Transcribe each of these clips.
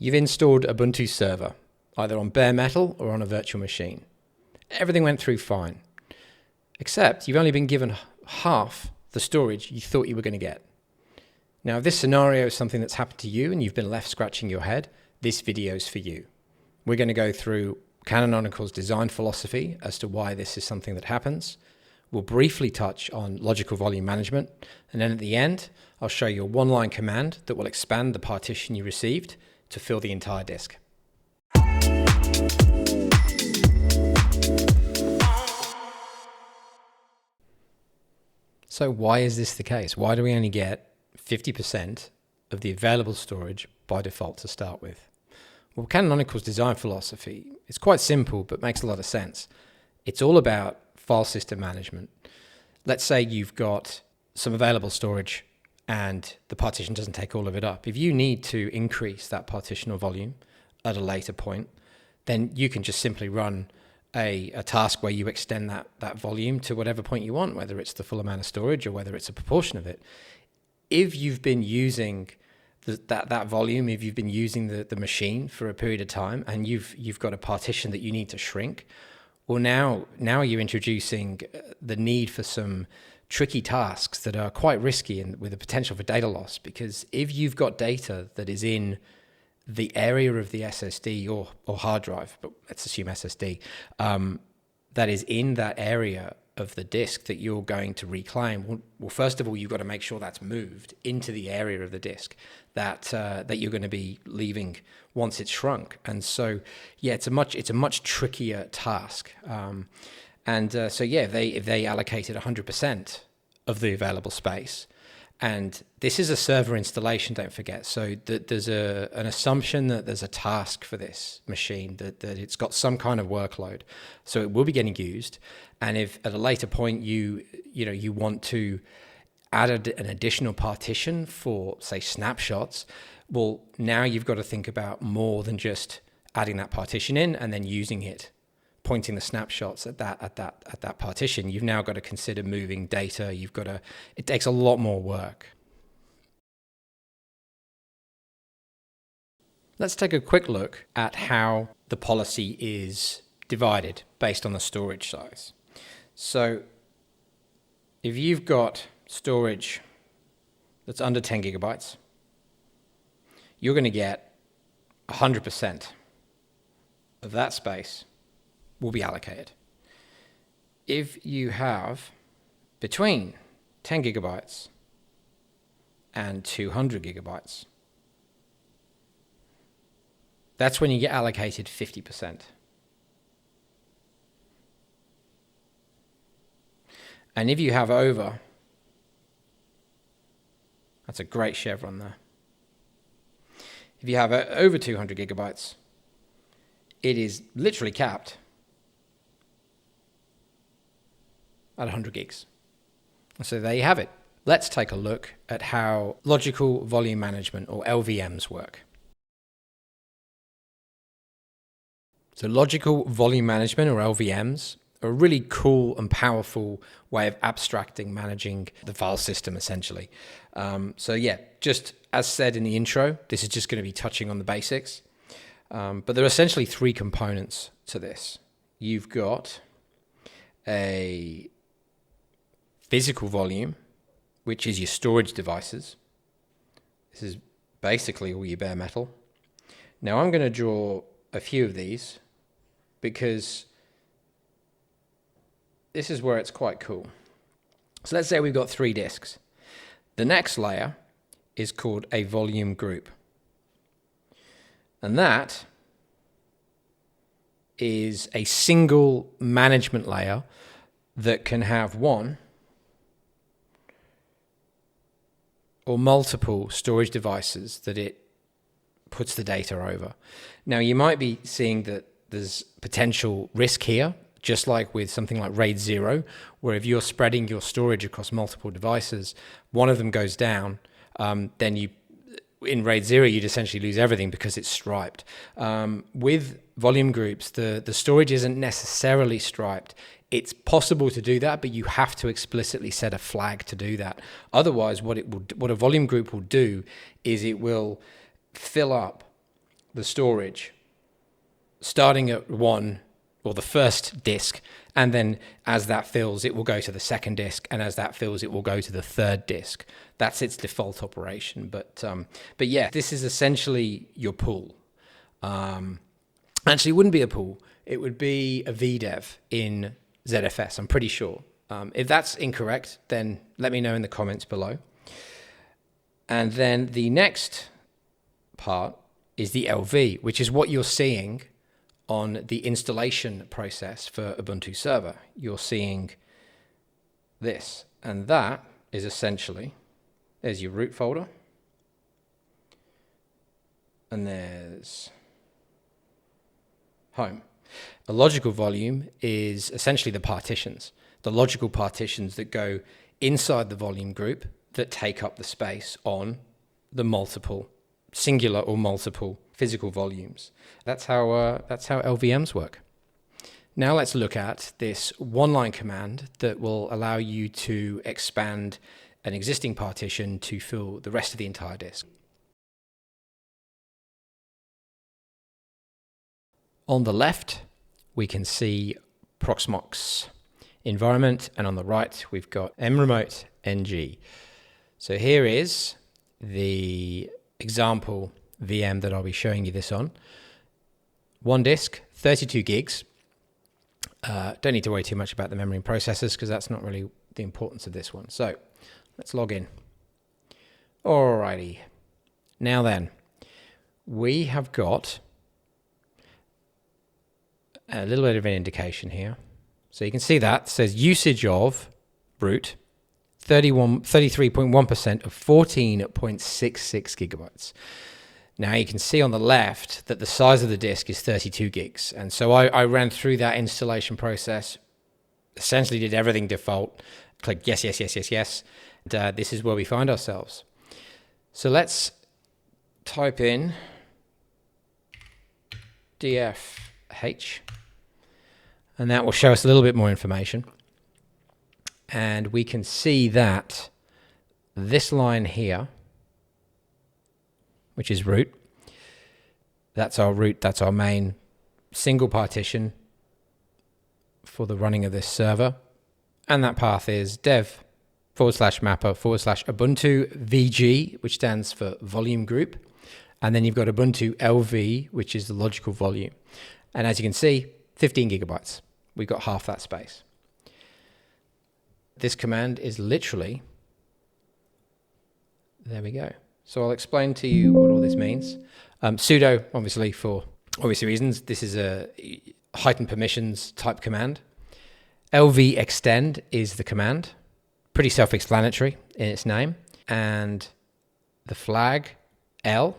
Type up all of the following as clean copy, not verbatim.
You've installed Ubuntu Server, either on bare metal or on a virtual machine. Everything went through fine, except you've only been given half the storage you thought you were going to get. Now, if this scenario is something that's happened to you and you've been left scratching your head, this video is for you. We're going to go through Canonical's design philosophy as to why this is something that happens. We'll briefly touch on logical volume management, and then at the end, I'll show you a one-line command that will expand the partition you received to fill the entire disk. So why is this the case? Why do we only get 50% of the available storage by default to start with? Well, Canonical's design philosophy is quite simple, but makes a lot of sense. It's all about file system management. Let's say you've got some available storage and the partition doesn't take all of it up. If you need to increase that partitional volume at a later point, then you can just simply run a task where you extend that volume to whatever point you want, whether it's the full amount of storage or whether it's a proportion of it. If you've been using that volume, if you've been using the machine for a period of time and you've got a partition that you need to shrink, well, now you're introducing the need for some tricky tasks that are quite risky and with a potential for data loss. Because if you've got data that is in the area of the SSD or hard drive, but let's assume SSD, that is in that area of the disk that you're going to reclaim, well, first of all, you've got to make sure that's moved into the area of the disk that you're going to be leaving once it's shrunk. And so, yeah, it's a much trickier task. So yeah, if they allocated 100% of the available space, and this is a server installation, don't forget. So there's an assumption that there's a task for this machine, that it's got some kind of workload. So it will be getting used. And if at a later point you want to add an additional partition for, say, snapshots, well, now you've got to think about more than just adding that partition in and then using it, pointing the snapshots at that partition. You've now got to consider moving data. It takes a lot more work. Let's take a quick look at how the policy is divided based on the storage size. So if you've got storage that's under 10 gigabytes, you're going to get 100% of that space will be allocated. If you have between 10 gigabytes and 200 gigabytes, that's when you get allocated 50%. And if you have over, that's a great chevron there. If you have over 200 gigabytes, it is literally capped at 100 gigs. So there you have it. Let's take a look at how logical volume management, or LVMs, work. So logical volume management, or LVMs, are a really cool and powerful way of abstracting, managing the file system, essentially. So yeah, just as said in the intro, this is just going to be touching on the basics. But there are essentially three components to this. You've got a physical volume, which is your storage devices. This is basically all your bare metal. Now I'm going to draw a few of these because this is where it's quite cool. So let's say we've got 3 disks. The next layer is called a volume group. And that is a single management layer that can have one or multiple storage devices that it puts the data over. Now, you might be seeing that there's potential risk here, just like with something like RAID 0, where if you're spreading your storage across multiple devices, one of them goes down, then in RAID 0, you'd essentially lose everything because it's striped. With volume groups, the storage isn't necessarily striped. It's possible to do that, but you have to explicitly set a flag to do that. Otherwise, what a volume group will do is it will fill up the storage, starting at 1 or the first disk, and then as that fills, it will go to the second disk, and as that fills, it will go to the third disk. That's its default operation. But yeah, this is essentially your pool. Actually, it wouldn't be a pool. It would be a VDEV in ZFS, I'm pretty sure. If that's incorrect, then let me know in the comments below. And then the next part is the LV, which is what you're seeing on the installation process for Ubuntu Server. You're seeing this, and that is essentially, there's your root folder, and there's home. A logical volume is essentially the partitions, the logical partitions that go inside the volume group that take up the space on the multiple, singular or multiple physical volumes. That's how LVMs work. Now let's look at this one-line command that will allow you to expand an existing partition to fill the rest of the entire disk. On the left, we can see Proxmox environment, and on the right, we've got mremote ng. So here is the example VM that I'll be showing you this on. One disk, 32 gigs. Don't need to worry too much about the memory and processors because that's not really the importance of this one. So let's log in. Alrighty. Now then, we have got a little bit of an indication here. So you can see that it says usage of root 33.1% of 14.66 gigabytes. Now you can see on the left that the size of the disk is 32 gigs. And so I ran through that installation process, essentially did everything default, clicked yes, yes, yes, yes, yes. And this is where we find ourselves. So let's type in dfh, and that will show us a little bit more information. And we can see that this line here, which is root, that's our root, that's our main single partition for the running of this server. And that path is dev/mapper/Ubuntu VG, which stands for volume group. And then you've got Ubuntu LV, which is the logical volume. And as you can see, 15 gigabytes. We've got half that space. This command is literally, there we go. So I'll explain to you what all this means. Sudo, obviously, for obvious reasons. This is a heightened permissions type command. LV extend is the command. Pretty self-explanatory in its name. And the flag L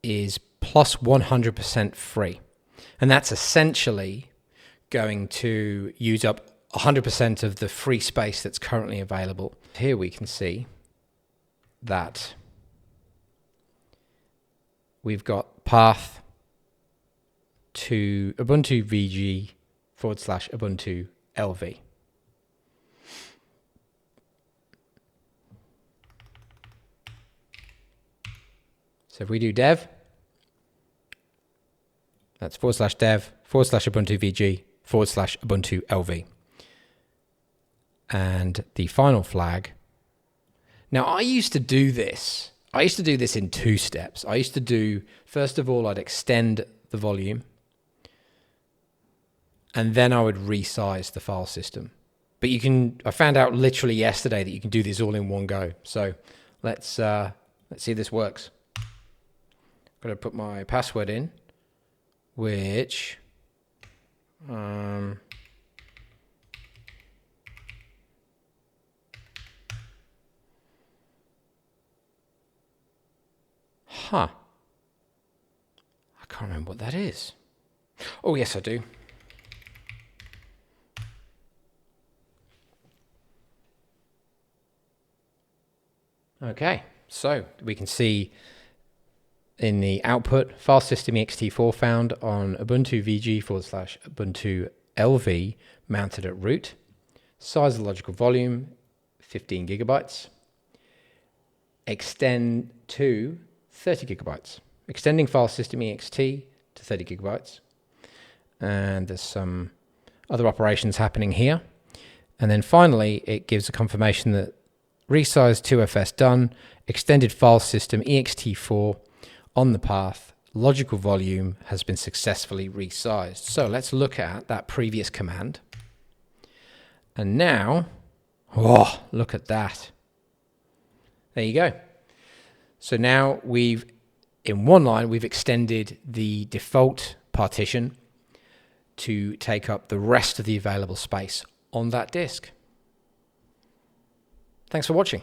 is plus 100% free. And that's essentially going to use up 100% of the free space that's currently available. Here we can see that we've got path to Ubuntu VG /Ubuntu LV. So if we do dev, that's /dev /Ubuntu VG /Ubuntu LV. And the final flag. Now, I used to do this in 2 steps. I used to do, first of all, I'd extend the volume, and then I would resize the file system. But I found out literally yesterday that you can do this all in one go. So let's see if this works. I'm going to put my password in, which I can't remember what that is. Oh, yes, I do. Okay, so we can see in the output, file system ext4 found on Ubuntu VG /Ubuntu LV mounted at root. Size of the logical volume, 15 gigabytes. Extend to 30 gigabytes. extending file system ext to 30 gigabytes. And there's some other operations happening here. And then finally, it gives a confirmation that resize 2fs done, extended file system ext4 on the path, logical volume has been successfully resized. So let's look at that previous command. And now, oh, look at that. There you go. So now in one line, we've extended the default partition to take up the rest of the available space on that disk. Thanks for watching.